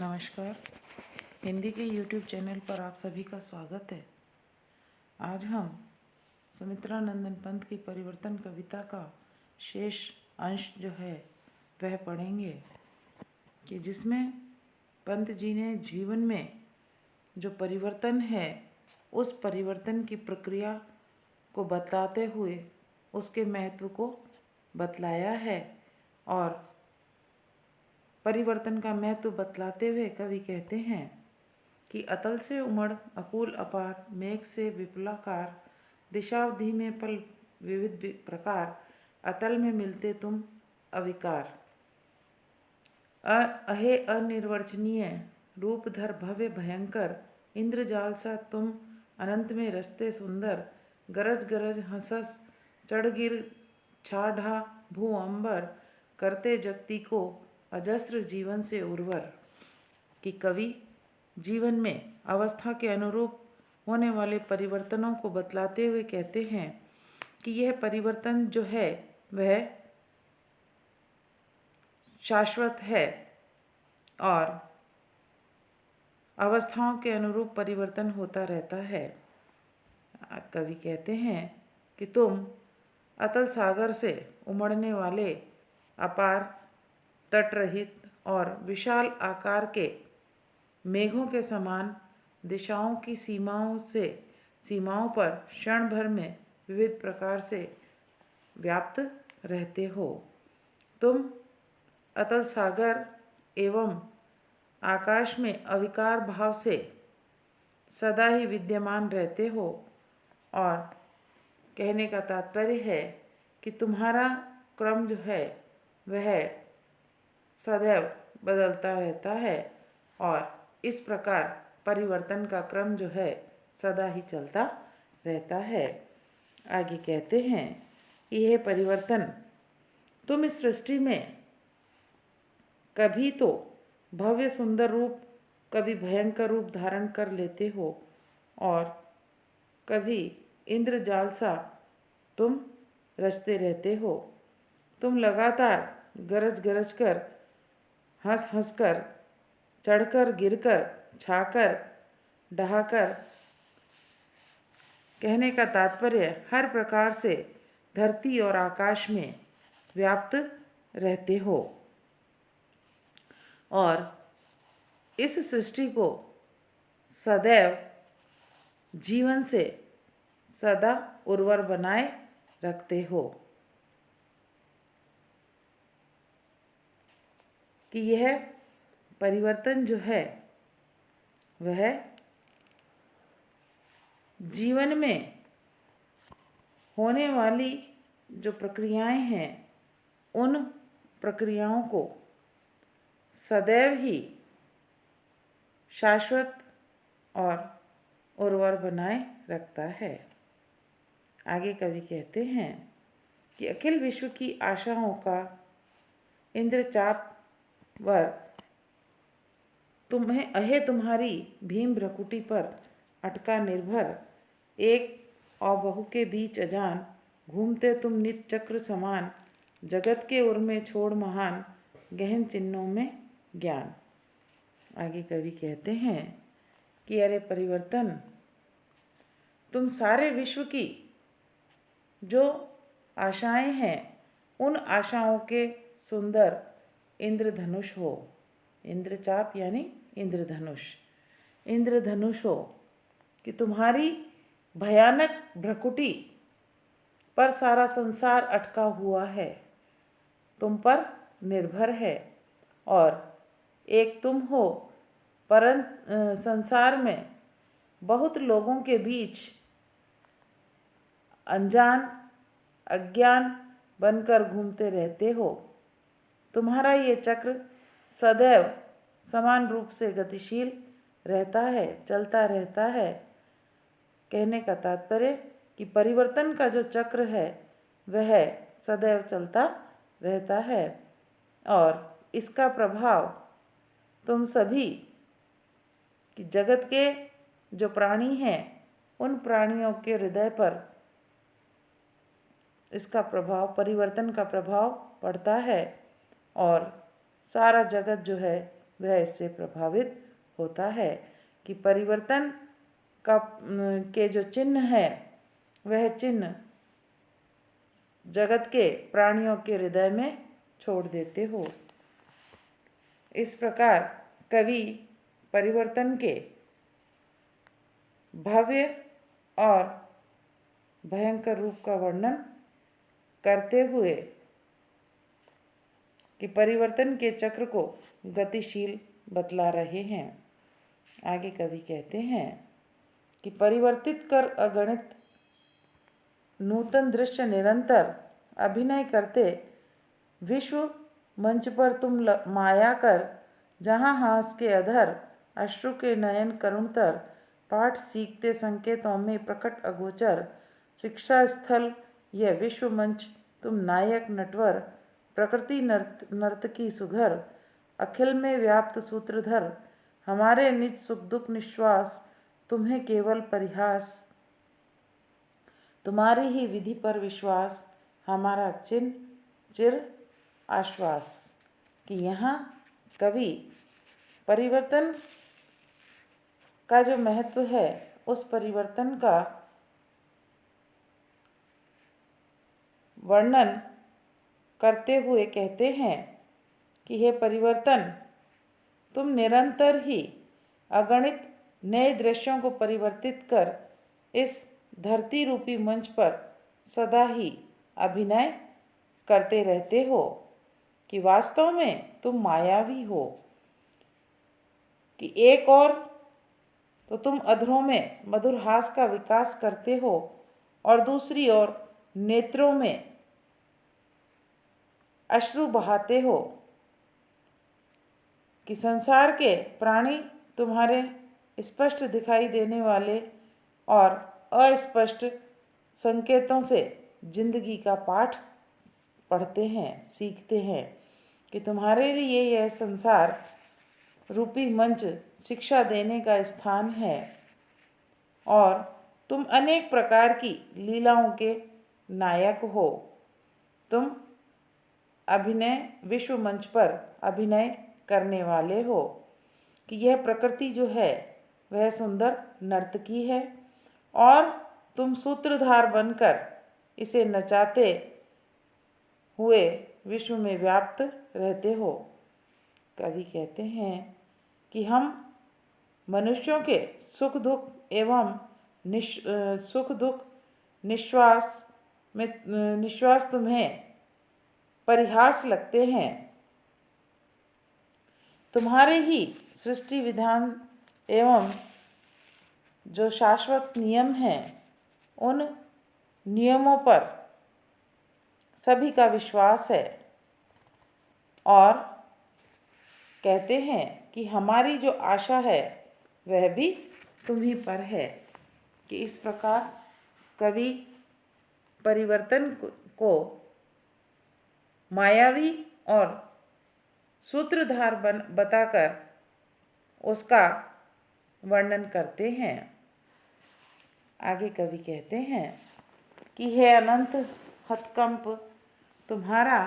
नमस्कार। हिंदी के YouTube channel पर आप सभी का स्वागत है। आज हम सुमित्रा नंदन पंत की परिवर्तन कविता का शेष अंश जो है वह पढ़ेंगे कि जिसमें पंत जी ने जीवन में जो परिवर्तन है उस परिवर्तन की प्रक्रिया को बताते हुए उसके महत्व को बतलाया है। और परिवर्तन का महत्व बतलाते हुए कवि कहते हैं कि अतल से उमड़ अकूल अपार, मेघ से विपुलाकार, दिशावधि में पल विविध प्रकार, अतल में मिलते तुम अविकार। अहे अनिर्वचनीय रूपधर भव्य भयंकर, इंद्रजाल सा तुम अनंत में रचते सुंदर, गरज गरज हंसस चढ़ गिर छा ढा भू अंबर, करते जगती को अजस्र जीवन से उर्वर। कि कवि जीवन में अवस्था के अनुरूप होने वाले परिवर्तनों को बतलाते हुए कहते हैं कि यह परिवर्तन जो है वह शाश्वत है और अवस्थाओं के अनुरूप परिवर्तन होता रहता है। कवि कहते हैं कि तुम अतल सागर से उमड़ने वाले अपार, तटरहित और विशाल आकार के मेघों के समान दिशाओं की सीमाओं पर क्षण भर में विविध प्रकार से व्याप्त रहते हो। तुम अतल सागर एवं आकाश में अविकार भाव से सदा ही विद्यमान रहते हो। और कहने का तात्पर्य है कि तुम्हारा क्रम जो है वह सदैव बदलता रहता है और इस प्रकार परिवर्तन का क्रम जो है सदा ही चलता रहता है। आगे कहते हैं कि यह परिवर्तन तुम इस सृष्टि में कभी तो भव्य सुंदर रूप, कभी भयंकर रूप धारण कर लेते हो और कभी इंद्रजाल सा तुम रचते रहते हो। तुम लगातार गरज गरज कर, हंस हंस कर, चढ़कर गिरकर, छाकर ढहाकर, कहने का तात्पर्य हर प्रकार से धरती और आकाश में व्याप्त रहते हो और इस सृष्टि को सदैव जीवन से सदा उर्वर बनाए रखते हो। कि यह परिवर्तन जो है वह जीवन में होने वाली जो प्रक्रियाएं हैं उन प्रक्रियाओं को सदैव ही शाश्वत और उर्वर बनाए रखता है। आगे कवि कहते हैं कि अखिल विश्व की आशाओं का इंद्रचाप वर तुम्हें अहे तुम्हारी भीम भ्रकुटी पर अटका निर्भर, एक और बहु के बीच अजान, घूमते तुम नित चक्र समान, जगत के उर में छोड़ महान, गहन चिन्हों में ज्ञान। आगे कवि कहते हैं कि अरे परिवर्तन, तुम सारे विश्व की जो आशाएं हैं उन आशाओं के सुंदर इंद्रधनुष हो। इंद्रचाप यानी इंद्रधनुष, इंद्रधनुष हो कि तुम्हारी भयानक भ्रकुटी पर सारा संसार अटका हुआ है, तुम पर निर्भर है और एक तुम हो परंतु संसार में बहुत लोगों के बीच अनजान अज्ञान बनकर घूमते रहते हो। तुम्हारा ये चक्र सदैव समान रूप से गतिशील रहता है, चलता रहता है। कहने का तात्पर्य कि परिवर्तन का जो चक्र है वह सदैव चलता रहता है और इसका प्रभाव तुम सभी कि जगत के जो प्राणी हैं उन प्राणियों के हृदय पर इसका प्रभाव, परिवर्तन का प्रभाव पड़ता है और सारा जगत जो है वह इससे प्रभावित होता है कि परिवर्तन का के जो चिन्ह है वह चिन्ह जगत के प्राणियों के हृदय में छोड़ देते हो। इस प्रकार कवि परिवर्तन के भव्य और भयंकर रूप का वर्णन करते हुए कि परिवर्तन के चक्र को गतिशील बतला रहे हैं। आगे कवि कहते हैं कि परिवर्तित कर अगणित नूतन दृश्य निरंतर अभिनय करते विश्व मंच पर तुम माया कर, जहाँ हास के अधर अश्रु के नयन करुणतर, पाठ सीखते संकेतों में प्रकट अगोचर, शिक्षा स्थल यह विश्व मंच तुम नायक नटवर, प्रकृति नर्तकी सुघर, अखिल में व्याप्त सूत्रधर, हमारे निज सुख दुख निश्वास, तुम्हें केवल परिहास, तुम्हारी ही विधि पर विश्वास, हमारा चिर आश्वास। कि यहाँ कवि परिवर्तन का जो महत्व है उस परिवर्तन का वर्णन करते हुए कहते हैं कि हे परिवर्तन, तुम निरंतर ही अगणित नए दृश्यों को परिवर्तित कर इस धरती रूपी मंच पर सदा ही अभिनय करते रहते हो कि वास्तव में तुम मायावी हो। कि एक और तो तुम अधरों में मधुर हास का विकास करते हो और दूसरी ओर नेत्रों में अश्रु बहाते हो। कि संसार के प्राणी तुम्हारे स्पष्ट दिखाई देने वाले और अस्पष्ट संकेतों से जिंदगी का पाठ पढ़ते हैं, सीखते हैं। कि तुम्हारे लिए यह संसार रूपी मंच शिक्षा देने का स्थान है और तुम अनेक प्रकार की लीलाओं के नायक हो। तुम विश्व मंच पर अभिनय करने वाले हो। कि यह प्रकृति जो है वह सुंदर नर्तकी है और तुम सूत्रधार बनकर इसे नचाते हुए विश्व में व्याप्त रहते हो। कवि कहते हैं कि हम मनुष्यों के सुख दुख एवं निश्वास तुम्हें परिहास लगते हैं। तुम्हारे ही सृष्टि विधान एवं जो शाश्वत नियम हैं उन नियमों पर सभी का विश्वास है और कहते हैं कि हमारी जो आशा है वह भी तुम्हीं पर है। कि इस प्रकार कवि परिवर्तन को मायावी और सूत्रधार बताकर उसका वर्णन करते हैं। आगे कवि कहते हैं कि हे अनंत हतकंप, तुम्हारा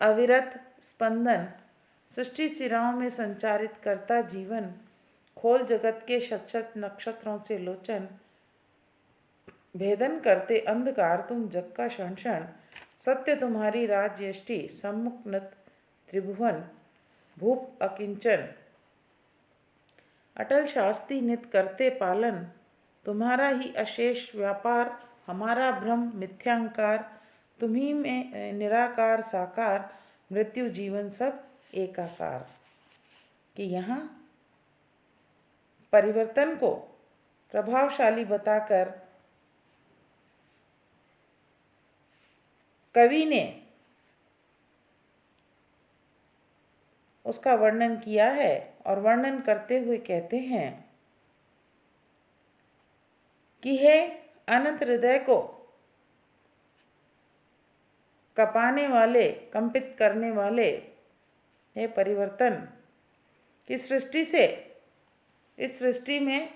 अविरत स्पंदन सृष्टि सिराओं में संचारित करता जीवन, खोल जगत के शत नक्षत्रों से लोचन, भेदन करते अंधकार तुम जग का क्षण क्षण, सत्य तुम्हारी राजयष्टि सम्मुख नत त्रिभुवन, भूप अकिंचन, अटल शास्ति नित करते पालन, तुम्हारा ही अशेष व्यापार, हमारा भ्रम मिथ्यांकार, तुम्ही में निराकार साकार, मृत्यु जीवन सब एकाकार। कि यहाँ परिवर्तन को प्रभावशाली बताकर कवि ने उसका वर्णन किया है और वर्णन करते हुए कहते हैं कि हे अनंत हृदय को कपाने वाले, कंपित करने वाले, हे परिवर्तन, कि सृष्टि से इस सृष्टि में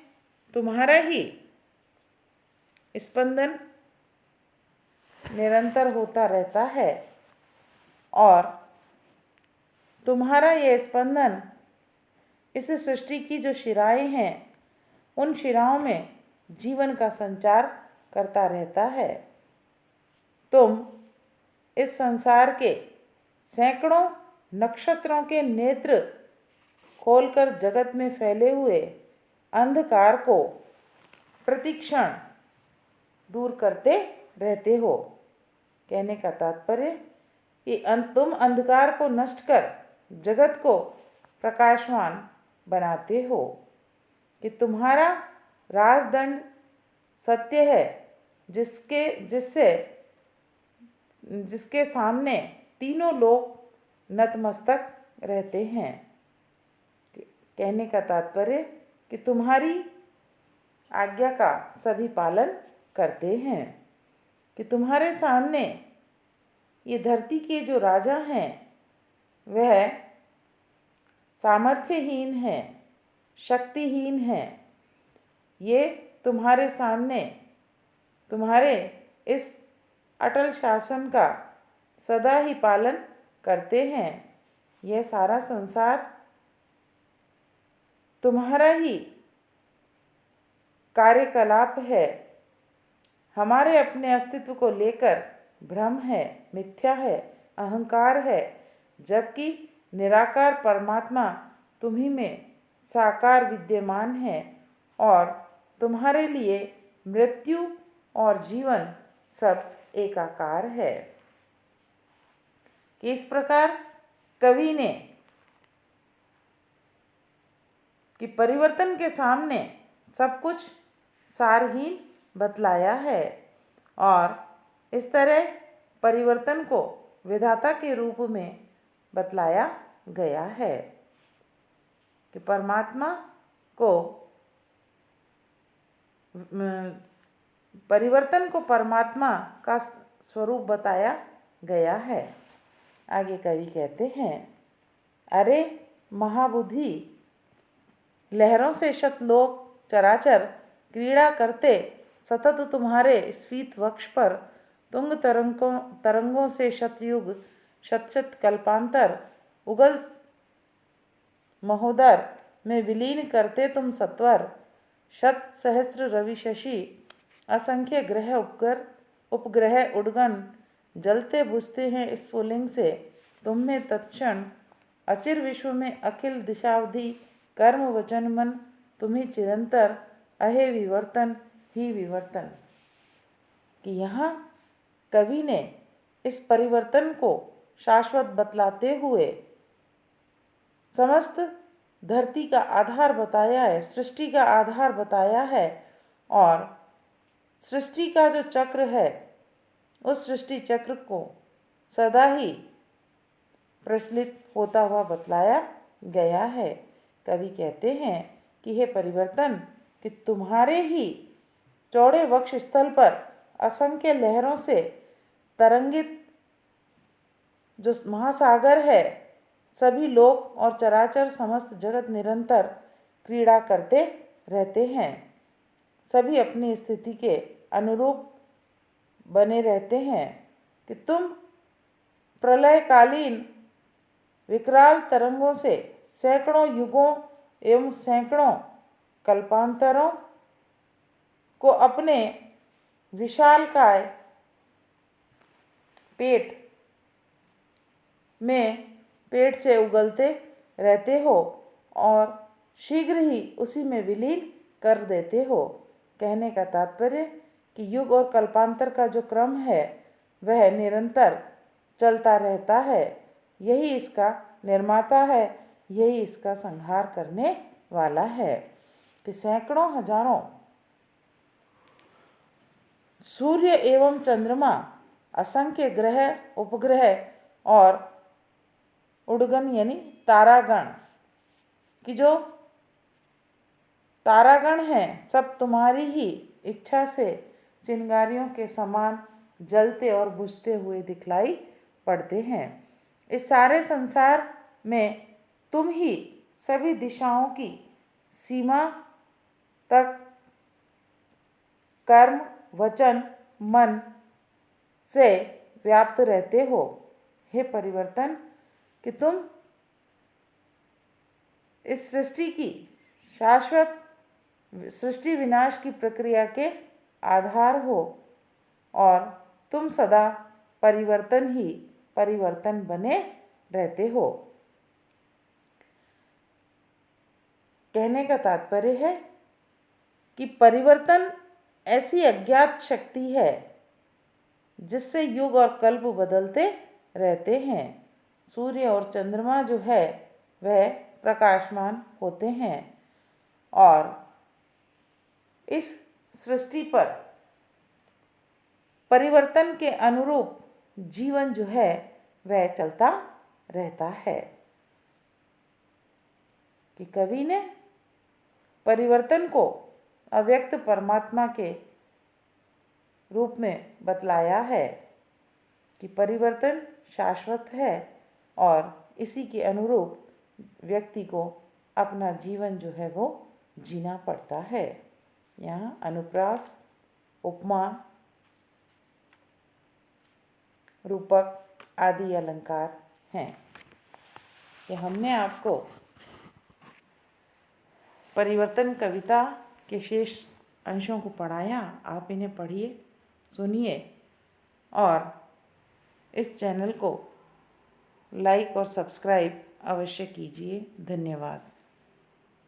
तुम्हारा ही स्पंदन निरंतर होता रहता है और तुम्हारा यह स्पंदन इस सृष्टि की जो शिराएं हैं उन शिराओं में जीवन का संचार करता रहता है। तुम इस संसार के सैकड़ों नक्षत्रों के नेत्र खोलकर जगत में फैले हुए अंधकार को प्रतिक्षण दूर करते रहते हो। कहने का तात्पर्य कि तुम अंधकार को नष्ट कर जगत को प्रकाशमान बनाते हो, कि तुम्हारा राजदंड सत्य है, जिसके सामने तीनों लोग नतमस्तक रहते हैं। कहने का तात्पर्य कि तुम्हारी आज्ञा का सभी पालन करते हैं, कि तुम्हारे सामने ये धरती के जो राजा हैं वह सामर्थ्यहीन हैं, शक्तिहीन हैं। ये तुम्हारे सामने तुम्हारे इस अटल शासन का सदा ही पालन करते हैं। यह सारा संसार तुम्हारा ही कार्यकलाप है। हमारे अपने अस्तित्व को लेकर भ्रम है, मिथ्या है, अहंकार है, जबकि निराकार परमात्मा तुम्ही में साकार विद्यमान है और तुम्हारे लिए मृत्यु और जीवन सब एकाकार है। कि इस प्रकार कवि ने कि परिवर्तन के सामने सब कुछ सारहीन बतलाया है और इस तरह परिवर्तन को विधाता के रूप में बतलाया गया है कि परमात्मा को परिवर्तन को परमात्मा का स्वरूप बताया गया है। आगे कवि कहते हैं, अरे महाबुद्धि, लहरों से शतलोक चराचर क्रीड़ा करते सतत तुम्हारे स्फीत वक्ष पर तुंग तरंगों से शतयुग शत कल्पांतर उगल महोदर में विलीन करते तुम सत्वर शत सहस्त्र रवि शशि असंख्य ग्रह उपग्रह उडगन जलते बुझते हैं स्फुलिंग से तुम में तत्क्षण अचिर विश्व में अखिल दिशावधि कर्म वचन मन तुम्हें चिरंतर अहे विवर्तन ही विवर्तन। कि यहाँ कवि ने इस परिवर्तन को शाश्वत बतलाते हुए समस्त धरती का आधार बताया है, सृष्टि का आधार बताया है और सृष्टि का जो चक्र है उस सृष्टि चक्र को सदा ही प्रचलित होता हुआ बतलाया गया है। कवि कहते हैं कि हे परिवर्तन, कि तुम्हारे ही चौड़े वक्ष स्थल पर असंख्य लहरों से तरंगित जो महासागर है, सभी लोक और चराचर समस्त जगत निरंतर क्रीड़ा करते रहते हैं, सभी अपनी स्थिति के अनुरूप बने रहते हैं। कि तुम प्रलयकालीन विकराल तरंगों से सैकड़ों युगों एवं सैकड़ों कल्पांतरों को अपने विशालकाय पेट से उगलते रहते हो और शीघ्र ही उसी में विलीन कर देते हो। कहने का तात्पर्य कि युग और कल्पांतर का जो क्रम है वह निरंतर चलता रहता है। यही इसका निर्माता है, यही इसका संहार करने वाला है। कि सैकड़ों हजारों सूर्य एवं चंद्रमा, असंख्य ग्रह उपग्रह और उड़गन यानी तारागण कि जो तारागण हैं सब तुम्हारी ही इच्छा से चिंगारियों के समान जलते और बुझते हुए दिखलाई पड़ते हैं। इस सारे संसार में तुम ही सभी दिशाओं की सीमा तक कर्म वचन मन से व्याप्त रहते हो। हे परिवर्तन, कि तुम इस सृष्टि की शाश्वत सृष्टि विनाश की प्रक्रिया के आधार हो और तुम सदा परिवर्तन ही परिवर्तन बने रहते हो। कहने का तात्पर्य है कि परिवर्तन ऐसी अज्ञात शक्ति है जिससे युग और कल्प बदलते रहते हैं। सूर्य और चंद्रमा जो है वह प्रकाशमान होते हैं और इस सृष्टि पर परिवर्तन के अनुरूप जीवन जो है वह चलता रहता है। कि कवि ने परिवर्तन को अव्यक्त परमात्मा के रूप में बतलाया है कि परिवर्तन शाश्वत है और इसी के अनुरूप व्यक्ति को अपना जीवन जो है वो जीना पड़ता है। यहाँ अनुप्रास, उपमा, रूपक आदि अलंकार हैं। कि हमने आपको परिवर्तन कविता के शेष अंशों को पढ़ाया। आप इन्हें पढ़िए, सुनिए और इस चैनल को लाइक और सब्सक्राइब अवश्य कीजिए। धन्यवाद।